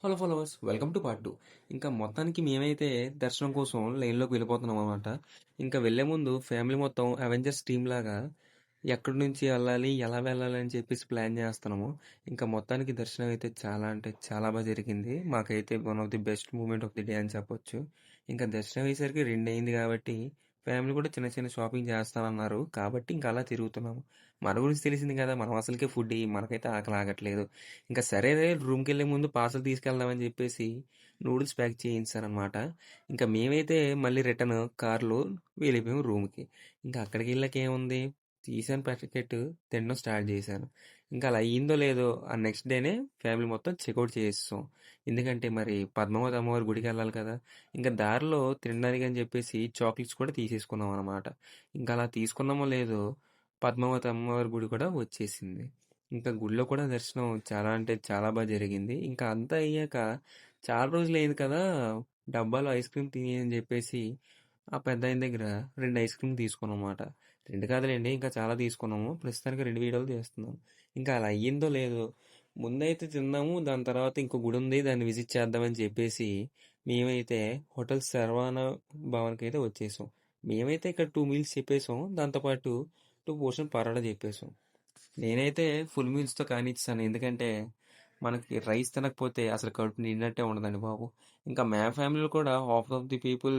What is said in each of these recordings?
Hello followers, welcome to part 2. ఇంకా మొత్తానికి మేమైతే దర్శనం కోసం లైన్లోకి వెళ్ళిపోతున్నాం అనమాట. ఇంకా వెళ్ళే ముందు ఫ్యామిలీ మొత్తం అవెంజర్స్ టీమ్ లాగా ఎక్కడి నుంచి వెళ్ళాలి, ఎలా వెళ్ళాలి అని చెప్పేసి ప్లాన్ చేస్తున్నాము. ఇంకా మొత్తానికి దర్శనం అయితే చాలా అంటే చాలా బాగా జరిగింది. మాకైతే one of the best moment of the day అని చెప్పొచ్చు. ఇంకా దర్శనం అయ్యేసరికి 2 అయింది కాబట్టి ఫ్యామిలీ కూడా చిన్న చిన్న షాపింగ్ చేస్తానన్నారు కాబట్టి ఇంకా అలా తిరుగుతున్నాము. మన గురించి తెలిసింది కదా, మనం అసలుకే ఫుడ్ మనకైతే ఆకలి ఆగట్లేదు. ఇంకా సరే రూమ్కి వెళ్ళే ముందు పార్సల్ తీసుకెళ్దామని చెప్పేసి నూడిల్స్ ప్యాక్ చేయించారనమాట. ఇంకా మేమైతే మళ్ళీ రిటర్న్ కార్లో వెళ్ళిపోయాం రూమ్కి. ఇంకా అక్కడికి వెళ్ళాక ఏముంది, తీసాను ప్యాకెట్, తినడం స్టార్ట్ చేశాను. ఇంకా అలా అయ్యిందో లేదో ఆ నెక్స్ట్ డేనే ఫ్యామిలీ మొత్తం చెక్అవుట్ చేసేసాం. ఎందుకంటే మరి పద్మావతి అమ్మవారి గుడికి వెళ్ళాలి కదా. ఇంకా దారిలో తినడానికి అని చెప్పేసి చాక్లెట్స్ కూడా తీసేసుకున్నాం అనమాట. ఇంకా అలా తీసుకున్నామో లేదో పద్మావతి అమ్మవారి గుడి కూడా వచ్చేసింది. ఇంకా గుడిలో కూడా దర్శనం చాలా అంటే చాలా బాగా జరిగింది. ఇంకా అంతా అయ్యాక చాలా రోజులు అయింది కదా, డబ్బాలో ఐస్ క్రీమ్ తిని అని చెప్పేసి ఆ పెద్ద ఆయన దగ్గర 2 ఐస్ క్రీమ్ తీసుకున్నాం అన్నమాట. 2 కాదులేండి, ఇంకా చాలా తీసుకున్నాము. ప్రస్తుతానికి 2 వీడియోలు చేస్తున్నాం. ఇంకా అలా అయ్యిందో లేదో ముందైతే తిన్నాము. దాని తర్వాత ఇంకో గుడి ఉంది, దాన్ని విజిట్ చేద్దామని చెప్పేసి మేమైతే హోటల్ శర్వాన భవన్కి అయితే వచ్చేసాం. మేమైతే ఇక్కడ 2 మీల్స్ చెప్పేసాం, దాంతోపాటు 2 పోర్షన్ పరోటా చెప్పేసాం. నేనైతే ఫుల్ మీల్స్తో కానిచ్చాను, ఎందుకంటే మనకి రైస్ తినకపోతే అసలు కడుపు నిండినట్టే ఉండదండి బాబు. ఇంకా మా ఫ్యామిలీలో కూడా హాఫ్ ఆఫ్ ది పీపుల్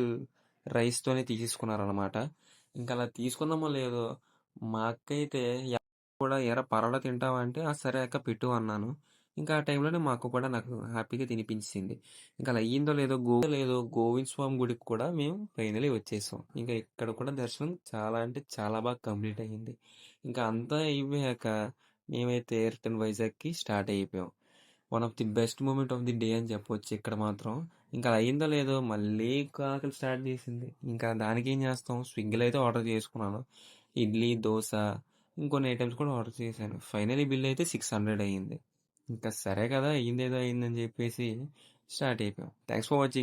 రైస్తోనే తీసేసుకున్నారనమాట. ఇంకా అలా తీసుకున్నామో లేదో మా అక్క అయితే కూడా ఎరా పరోటా తింటావా అంటే, "ఆ సరే అక్క పెట్టు" అన్నాను. ఇంకా ఆ టైంలోనే మా అక్క కూడా నాకు హ్యాపీగా తినిపించింది. ఇంకా అలా అయ్యిందో లేదో గోవింద స్వామి గుడికి కూడా మేము ఫైనలీ వచ్చేసాం. ఇంకా ఇక్కడ కూడా దర్శనం చాలా అంటే చాలా బాగా కంప్లీట్ అయ్యింది. ఇంకా అంతా అయిపోయాక మేమైతే రిటర్న్ వైజాగ్కి స్టార్ట్ అయిపోయాం. One of the best moment of the day అని చెప్పొచ్చు ఇక్కడ మాత్రం. ఇంకా అది అయిందో లేదో మళ్ళీ ఆకలి స్టార్ట్ చేసింది. ఇంకా దానికి ఏం చేస్తాం, స్విగ్గీలో అయితే ఆర్డర్ చేసుకున్నాను. ఇడ్లీ, దోశ, ఇంకొన్ని ఐటమ్స్ కూడా ఆర్డర్ చేశాను. ఫైనలీ బిల్ అయితే 600 అయ్యింది. ఇంకా సరే కదా, అయ్యిందేదో అయిందని చెప్పేసి స్టార్ట్ అయిపోయాం. Thanks for watching.